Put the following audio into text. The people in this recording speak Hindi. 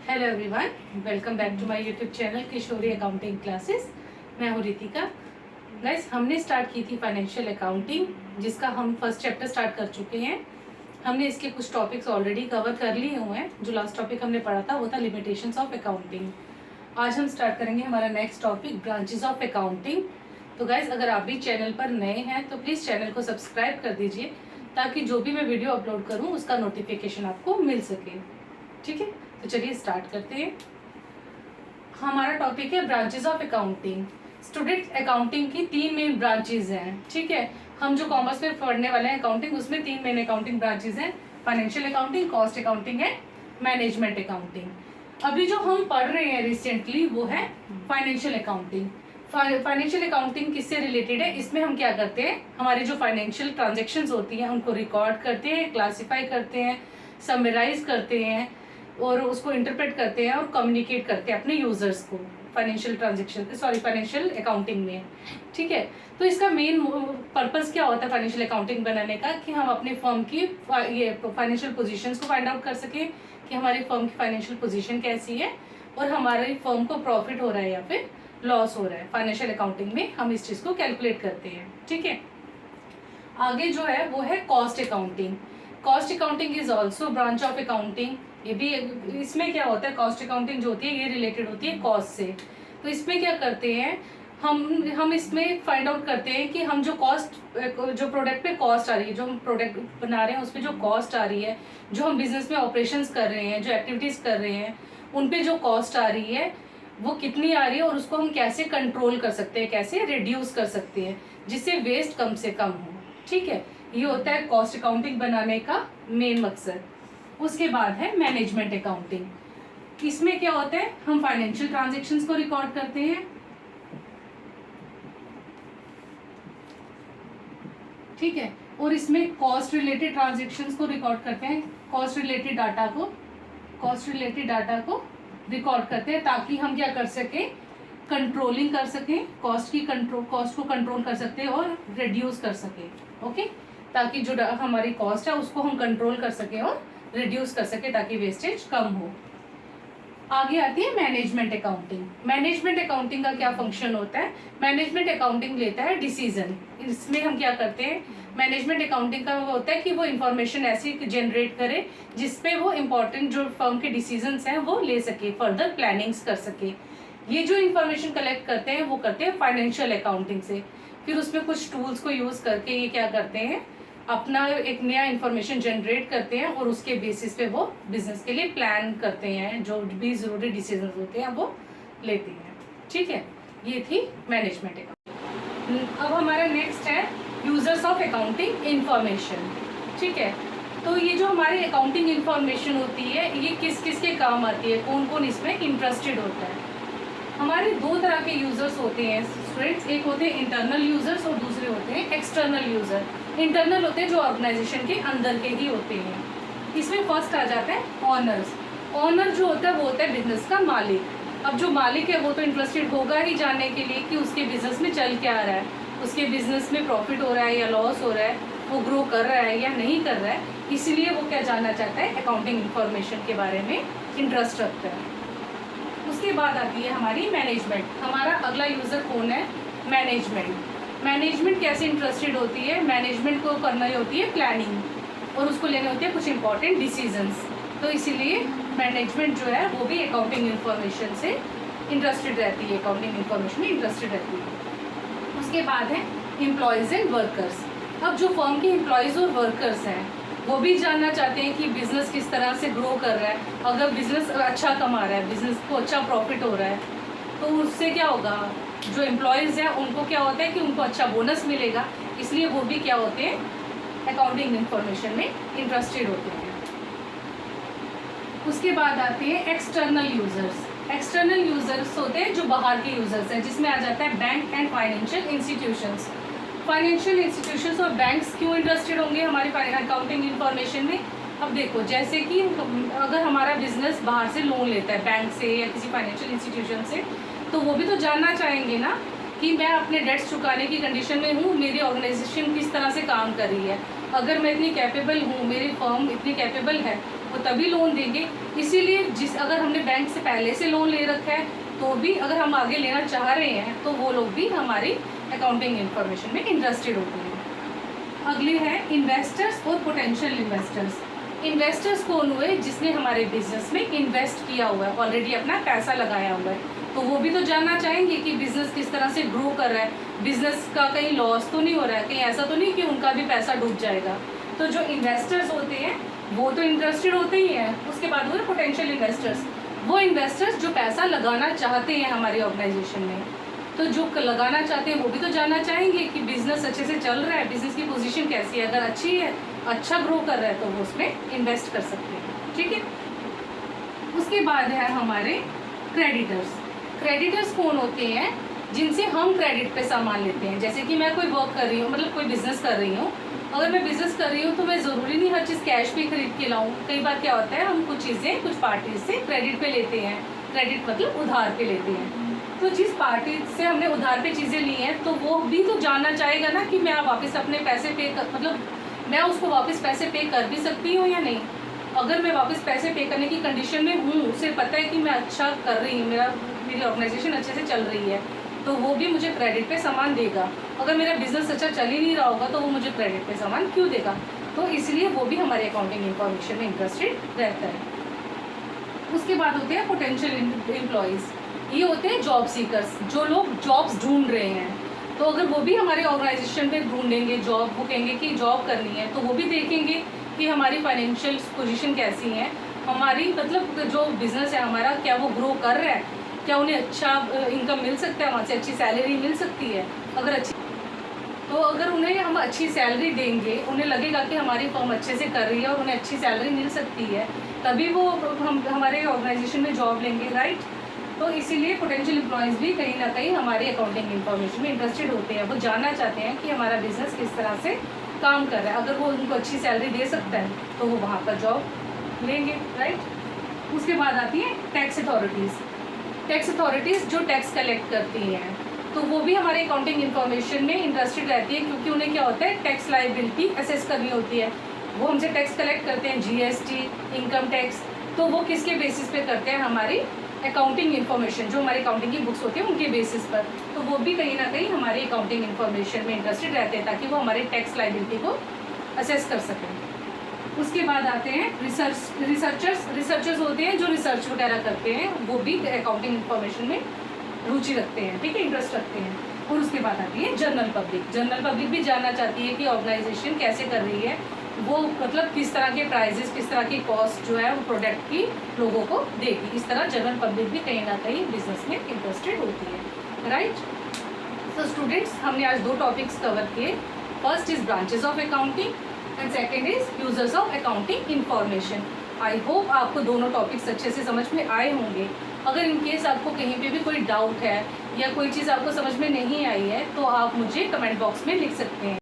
Hello everyone, welcome back to my YouTube channel Kishori accounting classes. मैं हूँ रितिका। गाइस, हमने स्टार्ट की थी फाइनेंशियल अकाउंटिंग, जिसका हम फर्स्ट चैप्टर स्टार्ट कर चुके हैं। हमने इसके कुछ टॉपिक्स ऑलरेडी कवर कर लिए हुए हैं। जो लास्ट टॉपिक हमने पढ़ा था वो था लिमिटेशंस ऑफ अकाउंटिंग। आज हम स्टार्ट करेंगे हमारा next topic, branches of accounting. तो गाइस, अगर आप भी चैनल पर नए हैं तो प्लीज़ चैनल को सब्सक्राइब कर दीजिए, ताकि जो भी मैं वीडियो अपलोड करूँ उसका नोटिफिकेशन आपको मिल सके। ठीक है, तो चलिए स्टार्ट करते हैं। हमारा टॉपिक है branches of accounting. Student, accounting की 3 मेन ब्रांचेस हैं। ठीक है, हम जो कॉमर्स में पढ़ने वाले हैं अकाउंटिंग, उसमें 3 मेन अकाउंटिंग ब्रांचेस हैं: financial accounting, cost accounting and management accounting. अभी जो हम पढ़ रहे हैं रिसेंटली वो है फाइनेंशियल अकाउंटिंग। फाइनेंशियल अकाउंटिंग किससे रिलेटेड है? इसमें हम क्या करते हैं, हमारी जो फाइनेंशियल ट्रांजेक्शन्स होती हैं उनको रिकॉर्ड करते हैं, क्लासीफाई करते हैं, समराइज करते हैं और उसको इंटरप्रेट करते हैं और कम्युनिकेट करते हैं अपने यूजर्स को फाइनेंशियल अकाउंटिंग में। ठीक है, तो इसका मेन पर्पस क्या होता है फाइनेंशियल अकाउंटिंग बनाने का, कि हम अपनी फर्म की ये फाइनेंशियल पोजीशंस को फाइंड आउट कर सकें कि हमारी फर्म की फाइनेंशियल पोजीशन कैसी है और हमारी फर्म को प्रॉफिट हो रहा है या फिर लॉस हो रहा है। फाइनेंशियल अकाउंटिंग में हम इस चीज़ को कैलकुलेट करते हैं। ठीक है, आगे जो है वो है cost accounting. Cost accounting is also branch of accounting. ये भी, इसमें क्या होता है, कॉस्ट अकाउंटिंग जो होती है ये रिलेटेड होती है कॉस्ट से। तो इसमें क्या करते हैं हम इसमें फाइंड आउट करते हैं कि हम जो प्रोडक्ट पे कॉस्ट आ रही है, जो हम प्रोडक्ट बना रहे हैं उस पर जो कॉस्ट आ रही है, जो हम बिजनेस में ऑपरेशंस कर रहे हैं, जो एक्टिविटीज कर रहे हैं, उन पे जो कॉस्ट आ रही है वो कितनी आ रही है और उसको हम कैसे कंट्रोल कर सकते हैं, कैसे रिड्यूस कर सकते हैं, जिससे वेस्ट कम से कम हो। ठीक है, ये होता है कॉस्ट अकाउंटिंग बनाने का मेन मकसद। उसके बाद है मैनेजमेंट अकाउंटिंग। इसमें क्या होता है, हम फाइनेंशियल ट्रांजैक्शंस को रिकॉर्ड करते हैं। ठीक है, और इसमें कॉस्ट रिलेटेड ट्रांजैक्शंस को रिकॉर्ड करते हैं, कॉस्ट रिलेटेड डाटा को रिकॉर्ड करते हैं, ताकि हम क्या कर सकें, कंट्रोलिंग कर सकें, कॉस्ट को कंट्रोल कर सकते हैं और रिड्यूस कर सकें। ओके, ताकि जो हमारी कॉस्ट है उसको हम कंट्रोल कर सकें और रिड्यूस कर सके, ताकि वेस्टेज कम हो। आगे आती है मैनेजमेंट अकाउंटिंग। मैनेजमेंट अकाउंटिंग का क्या फंक्शन होता है? मैनेजमेंट अकाउंटिंग लेता है डिसीजन। इसमें हम क्या करते हैं, मैनेजमेंट अकाउंटिंग का वो होता है कि वो इंफॉर्मेशन ऐसी जनरेट करे जिसपे वो इम्पोर्टेंट जो फर्म के डिसीजंस हैं वो ले सके, फर्दर प्लानिंग्स कर सके। ये जो इन्फॉर्मेशन कलेक्ट करते हैं वो करते हैं फाइनेंशियल अकाउंटिंग से। फिर उसमें कुछ टूल्स को यूज करके ये क्या करते हैं, अपना एक नया इन्फॉर्मेशन जनरेट करते हैं और उसके बेसिस पे वो बिजनेस के लिए प्लान करते हैं, जो भी जरूरी डिसीजन होते हैं वो लेते हैं। ठीक है, ये थी मैनेजमेंट अकाउंटिंग। अब हमारा नेक्स्ट है यूजर्स ऑफ अकाउंटिंग इंफॉर्मेशन। ठीक है, तो ये जो हमारी अकाउंटिंग इंफॉर्मेशन होती है ये किस किस के काम आती है, कौन कौन इसमें इंटरेस्टेड होता है? हमारे 2 तरह के यूजर्स होते हैं स्टूडेंट्स, एक होते हैं इंटरनल यूजर्स और दूसरे होते हैं एक्सटर्नल यूजर। इंटरनल होते हैं जो ऑर्गेनाइजेशन के अंदर के ही होते हैं। इसमें फर्स्ट आ जाता है ऑनर्स। ऑनर जो होता है वो होता है बिजनेस का मालिक। अब जो मालिक है वो तो इंटरेस्टेड होगा ही जानने के लिए कि उसके बिजनेस में चल क्या रहा है, उसके बिजनेस में प्रॉफिट हो रहा है या लॉस हो रहा है, वो ग्रो कर रहा है या नहीं कर रहा है, इसलिए वो क्या जानना चाहता है, अकाउंटिंग इंफॉर्मेशन के बारे में इंटरेस्ट रखता है। उसके बाद आती है हमारी मैनेजमेंट। हमारा अगला यूजर कौन है? मैनेजमेंट। मैनेजमेंट कैसे इंटरेस्टेड होती है? मैनेजमेंट को करना ही होती है प्लानिंग और उसको लेने होते हैं कुछ इंपॉर्टेंट डिसीजंस। तो इसीलिए मैनेजमेंट जो है वो भी अकाउंटिंग इंफॉर्मेशन से इंटरेस्टेड रहती है, अकाउंटिंग इंफॉर्मेशन में इंटरेस्टेड रहती है। उसके बाद है एम्प्लॉयज़ एंड वर्कर्स। अब जो फर्म के एम्प्लॉयज़ और वर्कर्स हैं वो भी जानना चाहते हैं कि बिजनेस किस तरह से ग्रो कर रहा है। अगर बिजनेस अच्छा कमा रहा है, बिजनेस को अच्छा प्रॉफिट हो रहा है, तो उससे क्या होगा, जो एम्प्लॉयज़ हैं उनको क्या होता है कि उनको अच्छा बोनस मिलेगा, इसलिए वो भी क्या होते हैं, अकाउंटिंग इंफॉर्मेशन में इंटरेस्टेड होते हैं। उसके बाद आते हैं एक्सटर्नल यूजर्स। एक्सटर्नल यूजर्स होते हैं जो बाहर के यूजर्स हैं, जिसमें आ जाता है bank and financial institutions. Financial institutions और बैंक्स क्यों इंटरेस्टेड होंगे हमारी अकाउंटिंग इंफॉर्मेशन में? अब देखो, जैसे कि अगर हमारा बिजनेस बाहर से लोन लेता है बैंक से या किसी फाइनेंशियल इंस्टीट्यूशन से, तो वो भी तो जानना चाहेंगे ना कि मैं अपने डेट्स चुकाने की कंडीशन में हूँ, मेरी ऑर्गेनाइजेशन किस तरह से काम कर रही है। अगर मैं इतनी कैपेबल हूँ, मेरी फर्म इतनी कैपेबल है, वो तभी लोन देंगे। इसीलिए अगर हमने बैंक से पहले से लोन ले रखा है तो भी अगर हम आगे लेना चाह रहे हैं तो वो लोग भी हमारी अकाउंटिंग इंफॉर्मेशन में इंटरेस्टेड होते हैं। अगली है इन्वेस्टर्स और पोटेंशियल इन्वेस्टर्स। इन्वेस्टर्स कौन हुए? जिसने हमारे बिजनेस में इन्वेस्ट किया हुआ है, ऑलरेडी अपना पैसा लगाया हुआ है, तो वो भी तो जानना चाहेंगे कि बिजनेस किस तरह से ग्रो कर रहा है, बिजनेस का कहीं लॉस तो नहीं हो रहा है, कहीं ऐसा तो नहीं कि उनका भी पैसा डूब जाएगा। तो जो इन्वेस्टर्स होते हैं वो तो इंटरेस्टेड होते ही हैं। उसके बाद हुए पोटेंशियल इन्वेस्टर्स, वो इन्वेस्टर्स जो पैसा लगाना चाहते हैं हमारी ऑर्गेनाइजेशन में, तो जो लगाना चाहते हैं वो भी तो जानना चाहेंगे कि बिजनेस अच्छे से चल रहा है, बिजनेस की पोजीशन कैसी है, अगर अच्छी है, अच्छा ग्रो कर रहा है तो वो उसमें इन्वेस्ट कर सकते हैं। ठीक है। उसके बाद है हमारे क्रेडिटर्स। क्रेडिटर्स कौन होते हैं? जिनसे हम क्रेडिट पे सामान लेते हैं। जैसे कि मैं कोई वर्क कर रही हूँ, मतलब कोई बिजनेस कर रही हूँ, अगर मैं बिजनेस कर रही हूँ तो मैं ज़रूरी नहीं हर चीज़ कैश पे खरीद के लाऊं। कई बार क्या होता है, हम कुछ चीज़ें कुछ पार्टी से क्रेडिट पे लेते हैं, क्रेडिट मतलब उधार पे लेते हैं। तो जिस पार्टी से हमने उधार पे चीज़ें ली हैं तो वो भी तो जानना चाहेगा ना कि मैं वापस अपने पैसे पे मतलब मैं उसको वापस पैसे पे कर भी सकती हूँ या नहीं। अगर मैं वापस पैसे पे करने की कंडीशन में हूँ, उसे पता है कि मैं अच्छा कर रही हूँ, मेरी ऑर्गेनाइजेशन अच्छे से चल रही है, तो वो भी मुझे क्रेडिट पे सामान देगा। अगर मेरा बिजनेस अच्छा चल ही नहीं रहा होगा तो वो मुझे क्रेडिट पे सामान क्यों देगा? तो इसलिए वो भी हमारे अकाउंटिंग इंफॉर्मेशन में इंटरेस्टेड रहता है। उसके बाद होते हैं पोटेंशियल एम्प्लॉयज़। ये होते हैं जॉब सीकर्स, जो लोग जॉब्स ढूंढ रहे हैं। तो अगर वो भी हमारे ऑर्गेनाइजेशन में ढूंढेंगे जॉब, वो कहेंगे कि जॉब करनी है, तो वो भी देखेंगे कि हमारी फाइनेंशियल पोजीशन कैसी है, हमारी मतलब जो बिज़नेस है हमारा क्या वो ग्रो कर रहा है, क्या उन्हें अच्छा इनकम मिल सकता है, वहाँ से अच्छी सैलरी मिल सकती है। अगर अच्छी तो अगर उन्हें हम अच्छी सैलरी देंगे, उन्हें लगेगा कि हमारी फर्म अच्छे से कर रही है और उन्हें अच्छी सैलरी मिल सकती है, तभी वो हम हमारे ऑर्गेनाइजेशन में जॉब लेंगे, राइट। तो इसीलिए पोटेंशियल एम्प्लॉयज़ भी कहीं ना कहीं हमारी अकाउंटिंग इन्फॉर्मेशन में इंटरेस्टेड होते हैं। वो जानना चाहते हैं कि हमारा बिजनेस किस तरह से काम कर रहा है। अगर वो उनको अच्छी सैलरी दे सकता है तो वो वहाँ पर जॉब लेंगे, राइट। उसके बाद आती है टैक्स अथॉरिटीज़। टैक्स अथॉरिटीज़ जो टैक्स कलेक्ट करती हैं, तो वो भी हमारे अकाउंटिंग इन्फॉर्मेशन में इंटरेस्टेड रहती है, क्योंकि उन्हें क्या होता है, टैक्स लायबिलिटी असेस करनी होती है। वो हमसे टैक्स कलेक्ट करते हैं, जीएसटी, इनकम टैक्स। तो वो किसके बेसिस पे करते हैं? हमारी अकाउंटिंग इन्फॉर्मेशन, जो हमारी अकाउंटिंग की बुक्स होती है उनके बेसिस पर। तो वो भी कहीं ना कहीं हमारी अकाउंटिंग इन्फॉर्मेशन में इंटरेस्टेड रहते हैं, ताकि वो हमारे टैक्स लायबिलिटी को असेस कर सकें। उसके बाद आते हैं रिसर्चर्स होते हैं जो रिसर्च वगैरह करते हैं, वो भी अकाउंटिंग इन्फॉर्मेशन में रुचि रखते हैं, ठीक है, इंटरेस्ट रखते हैं। और उसके बाद आती है जनरल पब्लिक। जनरल पब्लिक भी जानना चाहती है कि ऑर्गेनाइजेशन कैसे कर रही है, वो मतलब किस तरह के प्राइजेस, किस तरह की कॉस्ट जो है वो प्रोडक्ट की लोगों को देगी। इस तरह जनरल पब्लिक भी कहीं ना कहीं बिजनेस में इंटरेस्टेड होती है, राइट। तो स्टूडेंट्स, हमने आज 2 टॉपिक्स कवर किए। First is branches of accounting and second is users of accounting information. I hope आपको दोनों टॉपिक्स अच्छे से समझ में आए होंगे। अगर इन केस आपको कहीं पे भी कोई डाउट है या कोई चीज़ आपको समझ में नहीं आई है तो आप मुझे कमेंट बॉक्स में लिख सकते हैं।